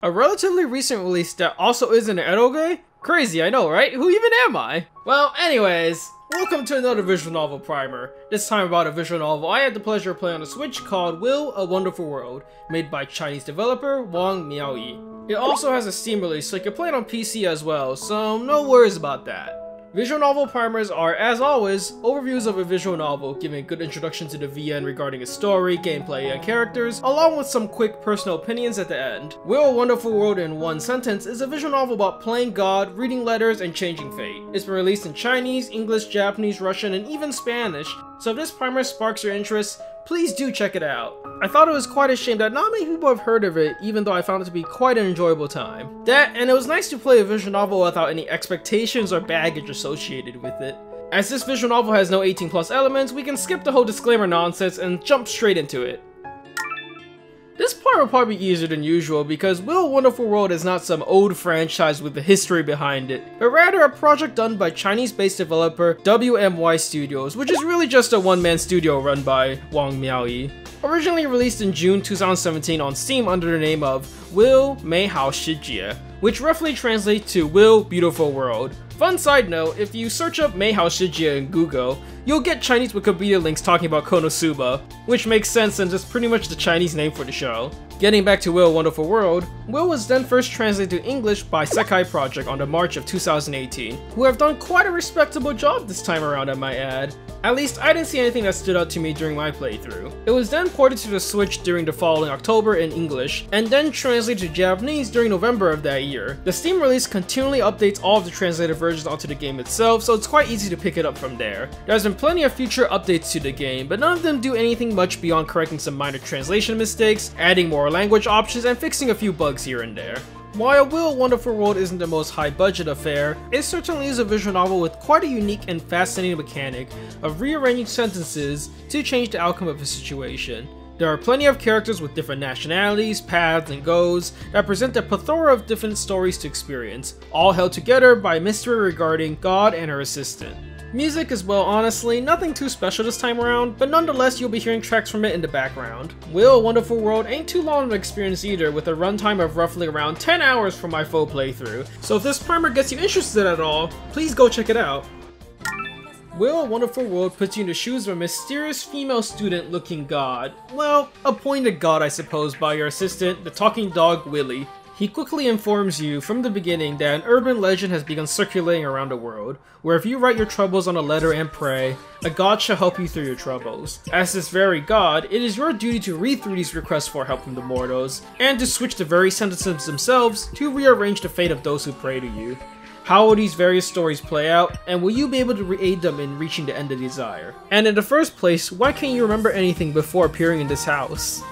A relatively recent release that also isn't an eroge? Crazy, I know, right? Who even am I? Well, anyways, welcome to another visual novel primer. This time about a visual novel I had the pleasure of playing on the Switch called Will: A Wonderful World, made by Chinese developer Wang Miaoyi. It also has a Steam release, so you can play it on PC as well, so no worries about that. Visual novel primers are, as always, overviews of a visual novel, giving a good introduction to the VN regarding its story, gameplay, and characters, along with some quick personal opinions at the end. Will: A Wonderful World in one sentence is a visual novel about playing God, reading letters, and changing fate. It's been released in Chinese, English, Japanese, Russian, and even Spanish, so if this primer sparks your interest, please do check it out. I thought it was quite a shame that not many people have heard of it, even though I found it to be quite an enjoyable time. That, and it was nice to play a visual novel without any expectations or baggage associated with it. As this visual novel has no 18+ elements, we can skip the whole disclaimer nonsense and jump straight into it. This part will probably be easier than usual because Will: A Wonderful World is not some old franchise with a history behind it, but rather a project done by Chinese-based developer WMY Studios, which is really just a one-man studio run by Wang Miaoyi. Originally released in June 2017 on Steam under the name of WMY Studios, which roughly translates to Will: Beautiful World. Fun side note, if you search up WMY Studios in Google, you'll get Chinese Wikipedia links talking about Konosuba, which makes sense and is pretty much the Chinese name for the show. Getting back to Will: A Wonderful World, Will was then first translated to English by Sekai Project on the March of 2018, who have done quite a respectable job this time around, I might add. At least I didn't see anything that stood out to me during my playthrough. It was then ported to the Switch during the following October in English, and then translated to Japanese during November of that year. The Steam release continually updates all of the translated versions onto the game itself, so it's quite easy to pick it up from there. There's been plenty of future updates to the game, but none of them do anything much beyond correcting some minor translation mistakes, adding more language options, and fixing a few bugs here and there. While Will: A Wonderful World isn't the most high-budget affair, it certainly is a visual novel with quite a unique and fascinating mechanic of rearranging sentences to change the outcome of a situation. There are plenty of characters with different nationalities, paths, and goals that present a plethora of different stories to experience, all held together by a mystery regarding God and her assistant. Music is, well, honestly, nothing too special this time around, but nonetheless you'll be hearing tracks from it in the background. Will: A Wonderful World ain't too long of an experience either, with a runtime of roughly around 10 hours for my full playthrough, so if this primer gets you interested at all, please go check it out. Will: A Wonderful World puts you in the shoes of a mysterious female student looking god. Well, appointed god I suppose by your assistant, the talking dog Willy. He quickly informs you from the beginning that an urban legend has begun circulating around the world, where if you write your troubles on a letter and pray, a god shall help you through your troubles. As this very god, it is your duty to read through these requests for help from the mortals, and to switch the very sentences themselves to rearrange the fate of those who pray to you. How will these various stories play out, and will you be able to aid them in reaching the end they desire? And in the first place, why can't you remember anything before appearing in this house?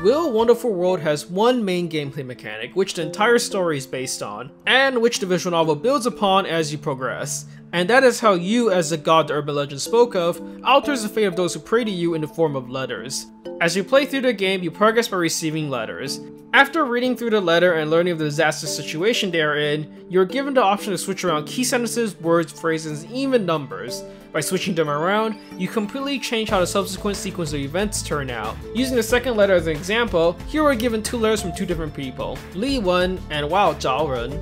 Will: A Wonderful World has one main gameplay mechanic, which the entire story is based on, and which the visual novel builds upon as you progress. And that is how you, as the god the urban legend spoke of, alters the fate of those who pray to you in the form of letters. As you play through the game, you progress by receiving letters. After reading through the letter and learning of the disastrous situation they are in, you are given the option to switch around key sentences, words, phrases, and even numbers. By switching them around, you completely change how the subsequent sequence of events turn out. Using the second letter as an example, here we're given two letters from two different people, Li Wen and Wao Zhaoren.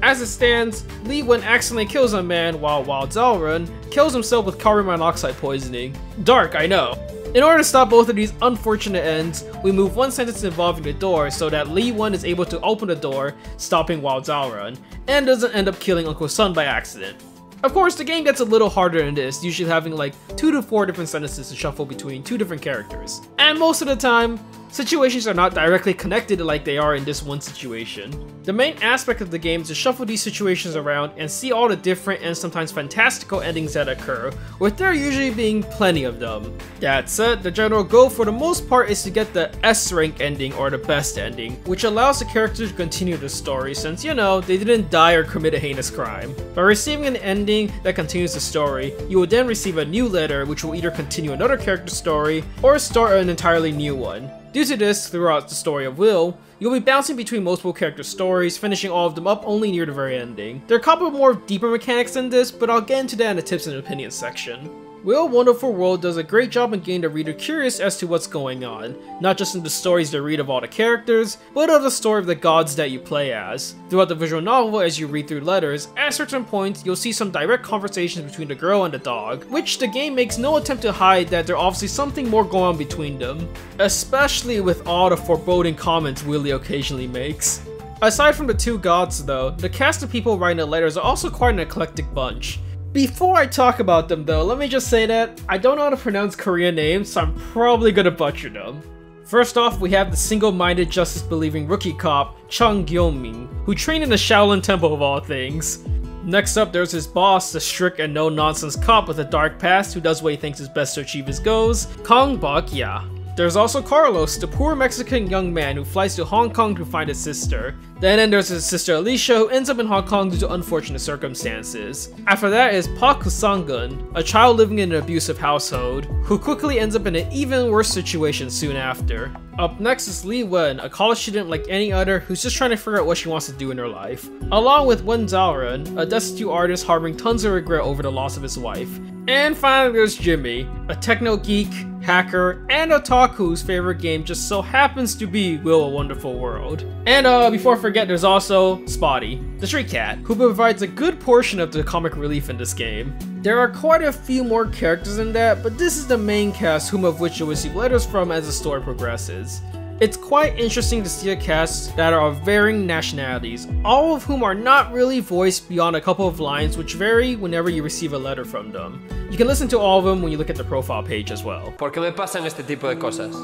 As it stands, Li Wen accidentally kills a man while Wao Zhaoren kills himself with carbon monoxide poisoning. Dark, I know. In order to stop both of these unfortunate ends, we move one sentence involving the door so that Li Wen is able to open the door, stopping Wao Zhaoren, and doesn't end up killing Uncle Sun by accident. Of course, the game gets a little harder than this, usually having like 2 to 4 different sentences to shuffle between 2 different characters. And most of the time, situations are not directly connected like they are in this one situation. The main aspect of the game is to shuffle these situations around and see all the different and sometimes fantastical endings that occur, with there usually being plenty of them. That said, the general goal for the most part is to get the S rank ending or the best ending, which allows the characters to continue the story since, you know, they didn't die or commit a heinous crime. By receiving an ending that continues the story, you will then receive a new letter which will either continue another character's story or start an entirely new one. Due to this, throughout the story of Will, you'll be bouncing between multiple character stories, finishing all of them up only near the very ending. There are a couple more deeper mechanics than this, but I'll get into that in the tips and opinions section. Will Wonderful World does a great job in getting the reader curious as to what's going on, not just in the stories they read of all the characters, but of the story of the gods that you play as. Throughout the visual novel, as you read through letters, at certain points you'll see some direct conversations between the girl and the dog, which the game makes no attempt to hide that there's obviously something more going on between them, especially with all the foreboding comments Willie occasionally makes. Aside from the two gods though, the cast of people writing the letters are also quite an eclectic bunch. Before I talk about them though, let me just say that I don't know how to pronounce Korean names, so I'm probably gonna butcher them. First off, we have the single-minded justice-believing rookie cop, Chung Gyo-min, who trained in the Shaolin Temple of all things. Next up, there's his boss, the strict and no-nonsense cop with a dark past who does what he thinks is best to achieve his goals, Kang Bak-ya. There's also Carlos, the poor Mexican young man who flies to Hong Kong to find his sister. Then there's his sister Alicia, who ends up in Hong Kong due to unfortunate circumstances. After that is Park Sang-gun, a child living in an abusive household, who quickly ends up in an even worse situation soon after. Up next is Li Wen, a college student like any other who's just trying to figure out what she wants to do in her life. Along with Wen Zaoren, a destitute artist harboring tons of regret over the loss of his wife. And finally there's Jimmy, a techno geek, hacker, and otaku whose favorite game just so happens to be Will: A Wonderful World. And before I forget, there's also Spotty, the street cat, who provides a good portion of the comic relief in this game. There are quite a few more characters in that, but this is the main cast, whom of which you'll receive letters from as the story progresses. It's quite interesting to see a cast that are of varying nationalities, all of whom are not really voiced beyond a couple of lines which vary whenever you receive a letter from them. You can listen to all of them when you look at the profile page as well. ¿Por qué me pasan este tipo de cosas?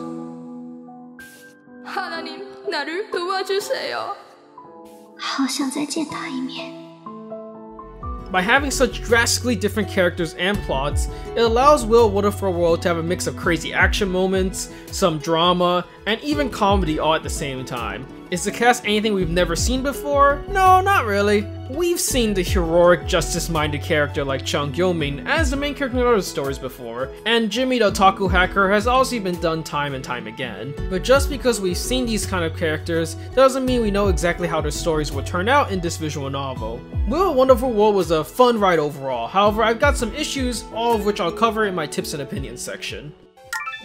하나님, 나를 도와주세요. 好想再见他一面. By having such drastically different characters and plots, it allows Will: Wonderful World to have a mix of crazy action moments, some drama, and even comedy all at the same time. Is the cast anything we've never seen before? No, not really. We've seen the heroic, justice-minded character like Chung Gyo-min as the main character in other stories before, and Jimmy the otaku hacker has also been done time and time again. But just because we've seen these kind of characters doesn't mean we know exactly how their stories will turn out in this visual novel. Will: Wonderful World was a fun ride overall, however I've got some issues, all of which I'll cover in my tips and opinions section.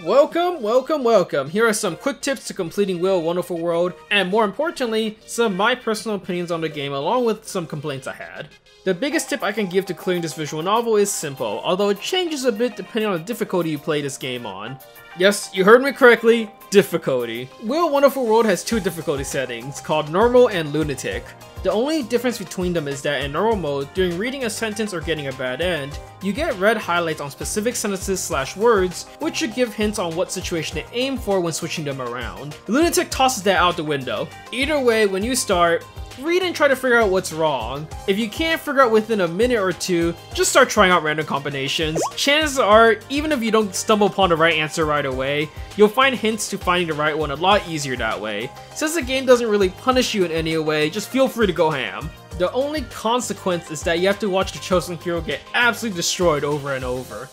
Welcome, welcome, welcome. Here are some quick tips to completing Will: Wonderful World, and more importantly, some of my personal opinions on the game along with some complaints I had. The biggest tip I can give to clearing this visual novel is simple, although it changes a bit depending on the difficulty you play this game on. Yes, you heard me correctly, difficulty. Will: Wonderful World has two difficulty settings, called Normal and Lunatic. The only difference between them is that in normal mode, during reading a sentence or getting a bad end, you get red highlights on specific sentences/words, which should give hints on what situation to aim for when switching them around. Lunatic tosses that out the window. Either way, when you start, read and try to figure out what's wrong. If you can't figure out within a minute or two, just start trying out random combinations. Chances are, even if you don't stumble upon the right answer right away, you'll find hints to finding the right one a lot easier that way. Since the game doesn't really punish you in any way, just feel free to go ham. The only consequence is that you have to watch the chosen hero get absolutely destroyed over and over.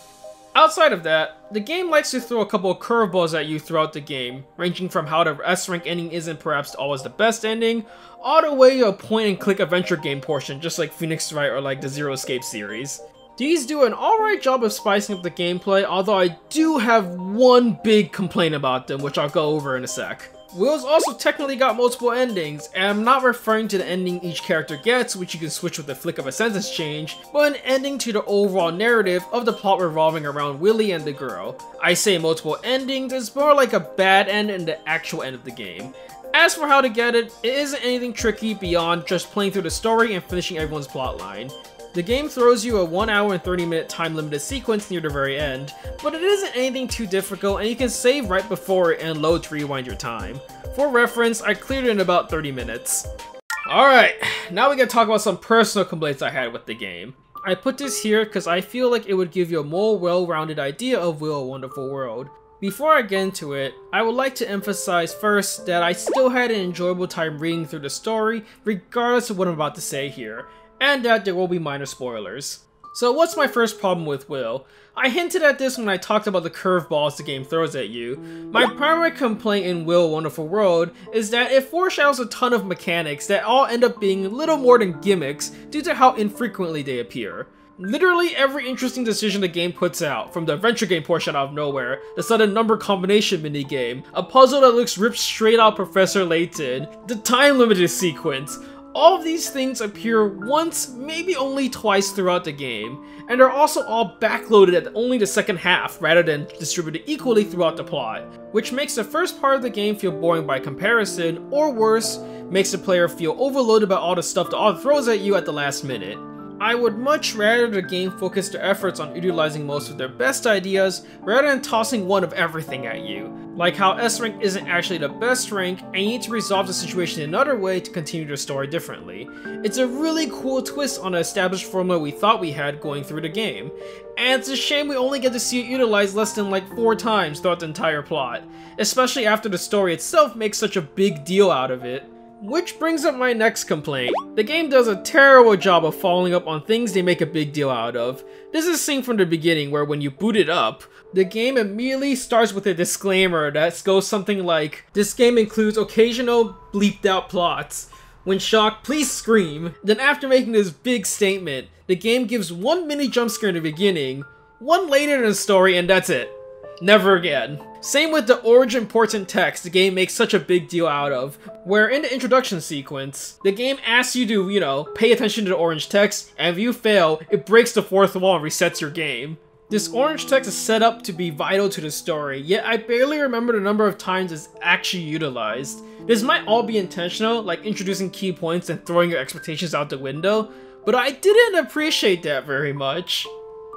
Outside of that, the game likes to throw a couple of curveballs at you throughout the game, ranging from how the S-rank ending isn't perhaps always the best ending, all the way to a point-and-click adventure game portion just like Phoenix Wright or like the Zero Escape series. These do an alright job of spicing up the gameplay, although I do have one big complaint about them, which I'll go over in a sec. Will's also technically got multiple endings, and I'm not referring to the ending each character gets, which you can switch with the flick of a sentence change, but an ending to the overall narrative of the plot revolving around Willie and the girl. I say multiple endings, it's more like a bad end and the actual end of the game. As for how to get it, it isn't anything tricky beyond just playing through the story and finishing everyone's plotline. The game throws you a 1 hour and 30-minute time-limited sequence near the very end, but it isn't anything too difficult and you can save right before it and load to rewind your time. For reference, I cleared it in about 30 minutes. Alright, now we gotta talk about some personal complaints I had with the game. I put this here because I feel like it would give you a more well-rounded idea of Will: Wonderful World. Before I get into it, I would like to emphasize first that I still had an enjoyable time reading through the story, regardless of what I'm about to say here, and that there will be minor spoilers. So what's my first problem with Will? I hinted at this when I talked about the curveballs the game throws at you. My primary complaint in Will: Wonderful World is that it foreshadows a ton of mechanics that all end up being little more than gimmicks due to how infrequently they appear. Literally every interesting decision the game puts out, from the adventure game portion out of nowhere, the sudden number combination minigame, a puzzle that looks ripped straight out Professor Layton, the time limited sequence, all of these things appear once, maybe only twice throughout the game, and are also all backloaded at only the second half rather than distributed equally throughout the plot, which makes the first part of the game feel boring by comparison, or worse, makes the player feel overloaded by all the stuff the author throws at you at the last minute. I would much rather the game focus their efforts on utilizing most of their best ideas rather than tossing one of everything at you. Like how S rank isn't actually the best rank and you need to resolve the situation in another way to continue the story differently. It's a really cool twist on the established formula we thought we had going through the game. And it's a shame we only get to see it utilized less than like 4 times throughout the entire plot, especially after the story itself makes such a big deal out of it. Which brings up my next complaint. The game does a terrible job of following up on things they make a big deal out of. This is seen from the beginning where when you boot it up, the game immediately starts with a disclaimer that goes something like, "This game includes occasional bleeped out plots. When shocked, please scream." Then after making this big statement, the game gives one mini jump scare in the beginning, one later in the story, and that's it. Never again. Same with the origin important text the game makes such a big deal out of, where in the introduction sequence, the game asks you to, pay attention to the orange text, and if you fail, it breaks the fourth wall and resets your game. This orange text is set up to be vital to the story, yet I barely remember the number of times it's actually utilized. This might all be intentional, like introducing key points and throwing your expectations out the window, but I didn't appreciate that very much.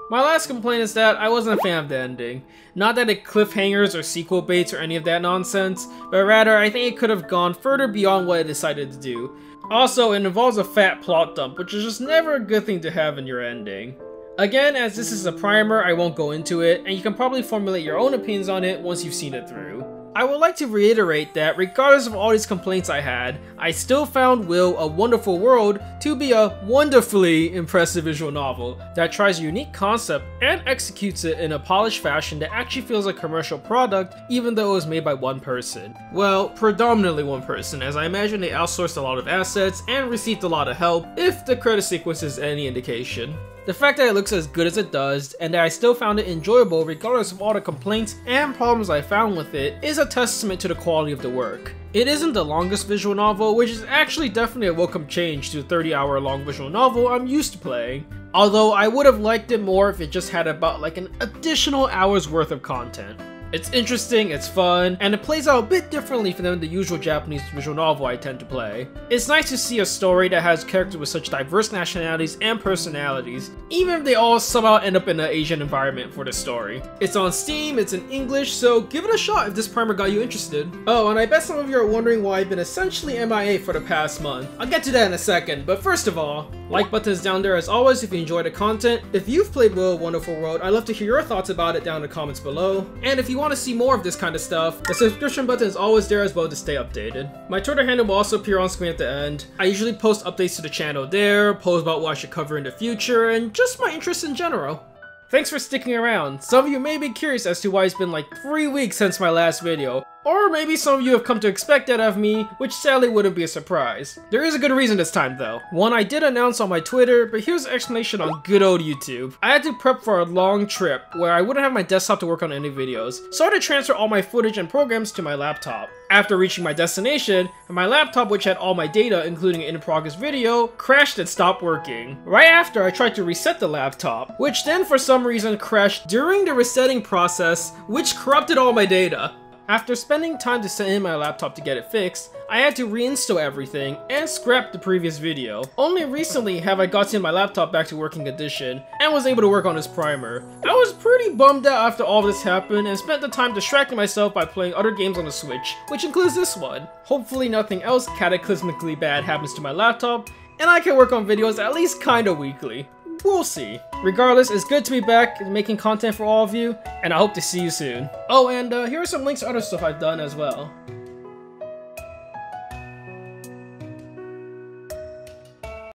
My last complaint is that I wasn't a fan of the ending. Not that it cliffhangers or sequel baits or any of that nonsense, but rather I think it could have gone further beyond what it decided to do. Also, it involves a fat plot dump, which is just never a good thing to have in your ending. Again, as this is a primer, I won't go into it, and you can probably formulate your own opinions on it once you've seen it through. I would like to reiterate that regardless of all these complaints I had, I still found Will: A Wonderful World to be a wonderfully impressive visual novel that tries a unique concept and executes it in a polished fashion that actually feels like a commercial product even though it was made by one person. Well, predominantly one person, as I imagine they outsourced a lot of assets and received a lot of help, if the credit sequence is any indication. The fact that it looks as good as it does, and that I still found it enjoyable regardless of all the complaints and problems I found with it, is a testament to the quality of the work. It isn't the longest visual novel, which is actually definitely a welcome change to the 30-hour long visual novel I'm used to playing. Although I would have liked it more if it just had about like an additional hour's worth of content. It's interesting, it's fun, and it plays out a bit differently than the usual Japanese visual novel I tend to play. It's nice to see a story that has characters with such diverse nationalities and personalities, even if they all somehow end up in an Asian environment for the story. It's on Steam, it's in English, so give it a shot if this primer got you interested. Oh, and I bet some of you are wondering why I've been essentially MIA for the past month. I'll get to that in a second, but first of all, like button is down there as always if you enjoy the content. If you've played Will: A Wonderful World, I'd love to hear your thoughts about it down in the comments below. And if you want to see more of this kind of stuff, the subscription button is always there as well to stay updated. My Twitter handle will also appear on screen at the end. I usually post updates to the channel there, post about what I should cover in the future, and just my interests in general. Thanks for sticking around. Some of you may be curious as to why it's been like 3 weeks since my last video. Or maybe some of you have come to expect that of me, which sadly wouldn't be a surprise. There is a good reason this time though. One I did announce on my Twitter, but here's an explanation on good old YouTube. I had to prep for a long trip where I wouldn't have my desktop to work on any videos, so I had to transfer all my footage and programs to my laptop. After reaching my destination, my laptop, which had all my data including an in-progress video, crashed and stopped working. Right after, I tried to reset the laptop, which then for some reason crashed during the resetting process, which corrupted all my data. After spending time to set in my laptop to get it fixed, I had to reinstall everything and scrap the previous video. Only recently have I gotten my laptop back to working condition and was able to work on this primer. I was pretty bummed out after all this happened and spent the time distracting myself by playing other games on the Switch, which includes this one. Hopefully nothing else cataclysmically bad happens to my laptop, and I can work on videos at least kinda weekly. We'll see. Regardless, it's good to be back and making content for all of you, and I hope to see you soon. Oh, and here are some links to other stuff I've done as well.